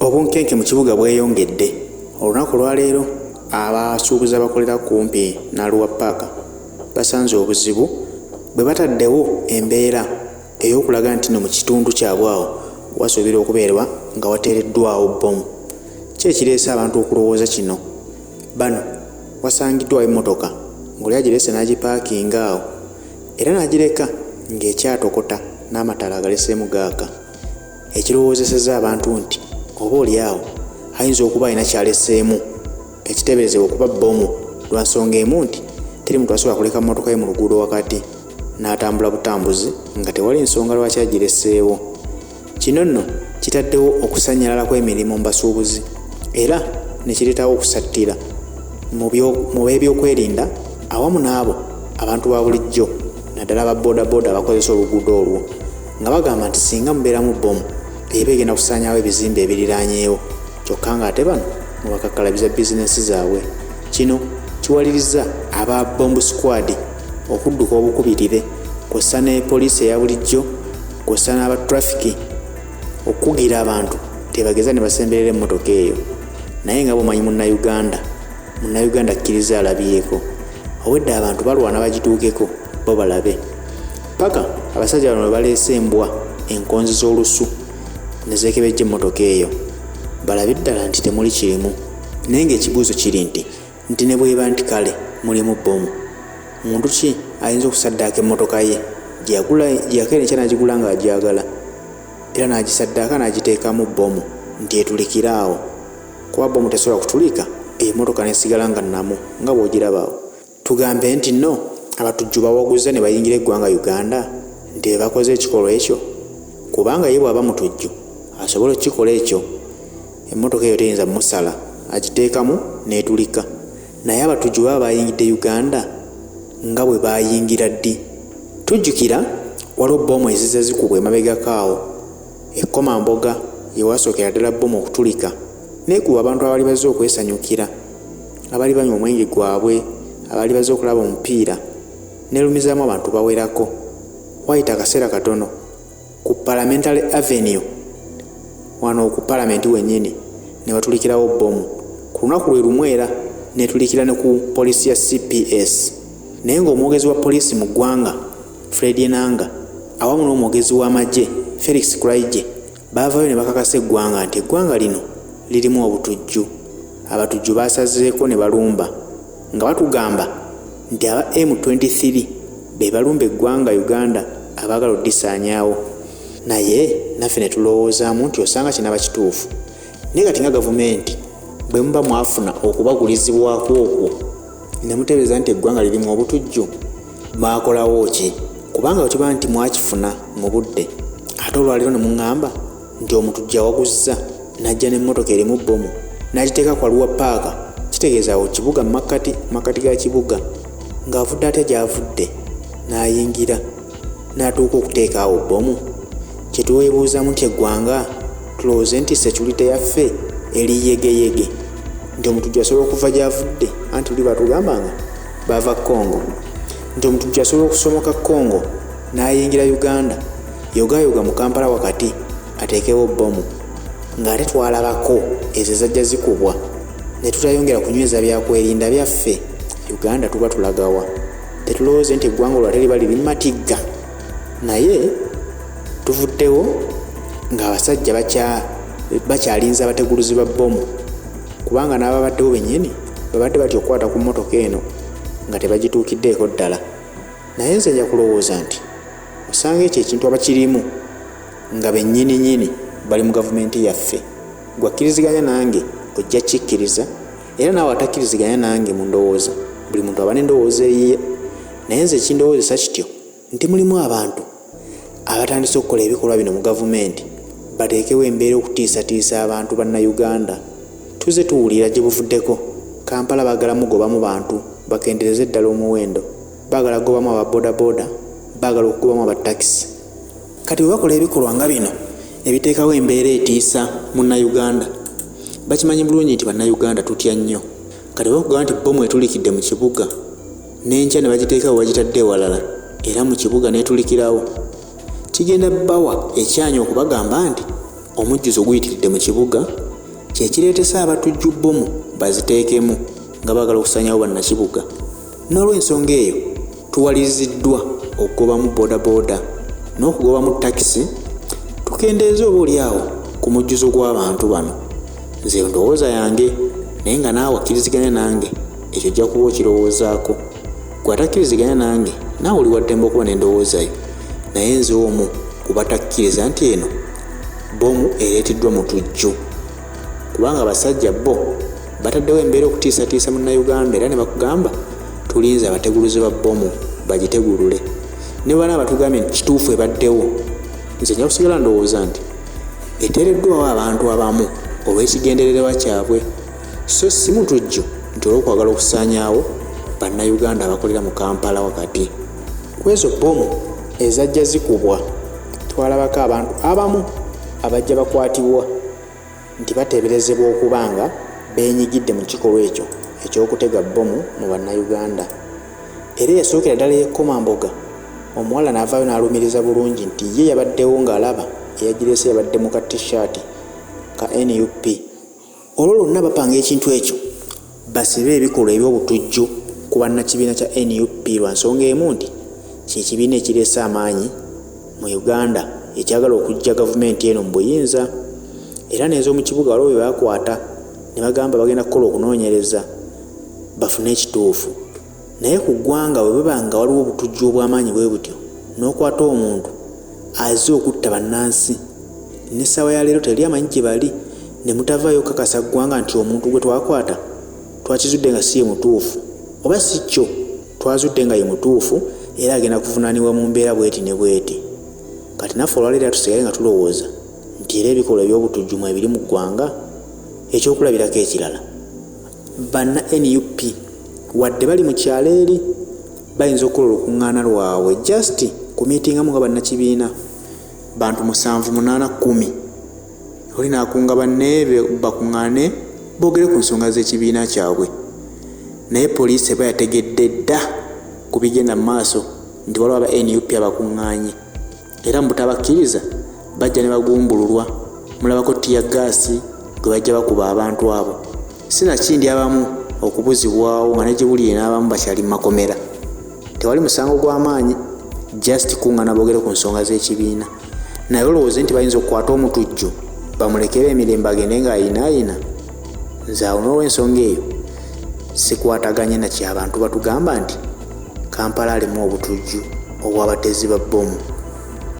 Obunkenke mu kibuga bweyongedde. Olunaku lwaleero abasuubuzi abakolera kumpi n'Arua Park basanze obuzibu bwe bataddewo embeera ey'okulaga nti no mu kitundu kyabwe awo wasuubira okubeerwa nga wateereddwawo bbomu. Ki ekireese abantu okulowooza kino? Bano wasangiddwawo emmotoka ng'oli agireese n'agipaakinga awo era n'agireka ng'ekyatokota n'amataala agaleseemu gaaka. Ekirowoozesezza abantu nti oba oli awo ayinza okuba alina kyaleseemu ekiteeberezebwa okuba bbomu lwa nsonga emu nti teri muntu asobola kuleka mmotoka ye mu luguudo wakati n'atambula butambuzi nga tewali nsonga lwaki agireseewo. Kino nno kitaddewo okusannyalala kw'emirimu mu basuubuzi era ne kireetawo okusattira mu b'ebyokwerinda awamu n'abo abantu ba bulijjo naddala aba boodabooda abakozesa oluguudo olwo nga bagamba nti singa mubeeramu bbomu eba egenda kusaanyaawo ebizimbe ebiriraanyeewo kyokka ng'ate bano mu bakakkalabiza bizinensi zaabwe. Kino kiwaliriza aba bombu squad okudduka obukubirire kw'ossa ne poliisi eya bulijjo kw'ossa n'aba traffic okugira abantu tebageza ne basemberera emmotoka eyo. Naye nga bw'omanyi munnayuganda akkiriza alabyeko obwedda abantu balwana bagituukeko bo balabe. Paka abasajja bano baleese embwa enkonzi z'olusu ne zeekebejja emmotoka eyo balabe ddala nti temuli kirimu. Naye ng'ekibuuzo kiri nti ne bweba nti kale mulimu bbomu, muntu ki ayinza okusaddaaka emmotoka ye gyeyakeera enkya n'agigula ng'agyagala era n'agisaddaaka n'agiteekamu bbomu nti etulikira awo? Kuba bbomu tesobola kutulika emmotoka n'esigala nga nnamu nga bw'ogirabaawo. Tugambe nti nno abatujju bawaguza ne bayingira eggwanga Uganda nti bakoze ekikolwa ekyo? Kubanga ye bw'aba mutujju asobola okukikola ekyo, emmotoka eyo teyinza musala agiteekamu n'etulika. Naye abatujju baba bayingidde Uganda nga bwe bayingira ddi? Tujjukira waliwo bbomu ezizza zikubwa emabegakaawo ekkomamboga yewasookera ddala bbomu okutulika neekuba abantu abali bazze okwesanyukira, abali banywa omwenge gwabwe, abali bazze okulaba omupiira, nerumizaamu abantu bawerako. Wayita akaseera katono ku Parliamentary Avenue wano ku Parliament wennyini ne batulikirawo bbomu. Ku lunaku lwe lumu era netulikira ne ku poliisi ya CPS. Naye ng'omwogezi wa poliisi mu ggwanga Fred Enanga awamu n'omwogezi w'amagye Felix Kulaije baavaayo ne bakakasa eggwanga nti eggwanga lino lirimu obutujju. Abatujju basazeeko ne balumba nga batugamba nti aba M23 be balumba eggwanga Uganda abaagala oddisaanyaawo. Naye naffe ne tulowoozaamu nti osanga kinaba kituufu. Naye kati nga gavumenti bwe muba mwafuna okubagulizibwako okwo ne muteebereza nti eggwanga lirimu obutujju, mwakolawo ki? Kubanga bwe nti mwakifuna mu budde ate olwaliro ne muŋŋamba nti omutujju awaguzza n'ajja n'emmotoka erimu bbomu n'agiteeka ku Arua Park, kitegeeza awo kibuga makkati ga kibuga ng'avudde ate gy'avudde n'ayingira n'atuuka okuteeka awo bbomu. Kye tuweebuuzamu nti eggwanga tulowooze nti security yaffe eri yegeyege nti omutujju asobola okuva gy'avudde anti tuli batugambanga bava Congo, nti omutujju asobola okusomoka Congo n'ayingira Uganda yogayoga mu Kampala wakati ateekewo bbomu ng'ate twalabako ezo ezajja zikubwa ne tutayongera kunyweza byakwerinda byaffe Uganda tuba tulagawa. Tetulowooze nti eggwanga olwate liba liri matigga. Naye tuvuddewo ng'abasajja bakyalinza abateguluzi ba bbomu kubanga n'ababaddewo bennyini babadde batya okukwata ku mmotoka eno nga tebagituukiddeeko ddala. Naye nze nja kulowooza nti osanga ekyo ekintu abakirimu nga bennyininyini bali mu gavumenti yaffe. Gwakkiriziganya nange ojja kikkiriza era naawe atakkiriziganya nange mu ndowooza. Buli muntu aba n'endowooza eyiye. Naye nze ekindowoozesa kityo nti mulimu abantu abatandise okukola ebikolwa bino mu gavumenti bateekewo embeera okutiisatiisa abantu bannayuganda. Tuze tuwulira gye buvuddeko. Kampala baagala mugobamu bantu bakendereze eddala omuwendo, baagala kugobamu ababoodabooda, baagala okugobamu abatakisi. Kati bwe bakola ebikolwa nga bino ebiteekawo embeera etiisa munnayuganda, bakimanyi bulungi nti bannayuganda tutya nnyo. Kati bakugamba nti bbomu etulikidde mu kibuga n'enkya ne bagiteekawo bagitadde ewalala era mu kibuga n'etulikirawo, kigenda bbawa ekyanyi okubagamba nti omujjuzo guyitiridde mu kibuga kyekireetesa abatujju bbomu baziteekemu nga baagala okusanyawo bannakibuga. N'olw'ensonga eyo tuwaliriziddwa okugobamu boodabooda n'okugobamu takisi tukendeeza oba oliawo ku mujjuzo gw'abantu bano. Nze ndowooza yange naye nga naawe akkiriziganya nange ekyo ojja kuba okirowoozaako. Gwe atakkiriziganya nange naawe oli waddembe okuba n'endowoozayo, naye nze omu ku batakkiriza nti eno bbomu ereetiddwa mutujju. Kubanga abasajja bo bataddewo embeera okutiisatiisa munnayuganda era ne bakugamba tulinze abateguluzi ba bbomu bagitegulule. Ne bana batugambye nti kituufu ebaddewo, nze nja kusigala ndowooza nti eteereddwawo abantu abamu olw'ekigendererwa kyabwe, so si mutujju nti olw'okwagala okusaanyaawo bannayuganda abakolera mu Kampala wakati. Kwezo bbomu ezajja zikubwa twalabako abantu abamu abajja bakwatibwa nti bateeberezebwa okuba nga beenyigidde mu kikolwa ekyo eky'okutega bbomu mu bannayuganda. Era yasookera ddala y'ekkomamboga omuwala n'avaayo n'alumiriza bulungi nti ye yabaddewo ng'alaba eyagireese yabadde mu ka t-shirt ka NUP. Olwo lwonna bapanga ekintu ekyo basibe ebikolwa eby'obutujju ku bannakibiina kya NUP lwa nsonga emu nti kyekibiina ekireese amaanyi mu Uganda ekyagala okujja gavumenti eno mu buyinza. Era n'ez'omu kibuga waliwo bye bakwata ne bagamba bagenda kukola okunoonyereza bafune ekituufu. Naye ku ggwanga bwe baba nga waliwo obutujju obw'amaanyi bwe butyo n'okwata omuntu azze okutta bannansi n'essaawa ya leero teri amanyi gye bali, ne mutavaayo okukakasa ggwanga nti omuntu gwe twakwata twakizudde nga si ye mutuufu oba si kyo twazudde nga ye mutuufu era agenda kuvunaanibwa mu mbeera bweti ne bweti. Kati naffe olwaleero tusigale nga tulowooza nti era ebikolwa eby'obutujju mwe biri mu ggwanga. Ekyokulabirako ekirala, banna NUP wadde bali mu kyalo eri bayinza okukola olukuŋŋaana lwabwe just ku miitingamu nga bannakibiina bantu 7, 8, 10 oli naakunga banne bakuŋŋaane boogere ku nsonga z'ekibiina kyabwe. Naye poliisi eba yategedde dda ku bigenda mu maaso nti waliwo aba NUP abakuŋŋaanye, era mu butabakkiriza bajja ne bagumbululwa. Mulabako ttiya gaasi gwe bajja bakuba abantu abo. Sinakindi abamu okubuzibwawo nga ne gye buli n'abamu bakyali mu makomera. Tewali musango gw'amaanyi, just kuŋŋaana boogere ku nsonga z'ekibiina. Naye olowooze nti bayinza okukwata omutujju bamulekere emirembe agende ng'ayinaayina? Nze awo n'olw'ensonga eyo sikwataganye na kyabantu batugamba nti Kampala alimu obutujju obw'abatezi ba bbomu.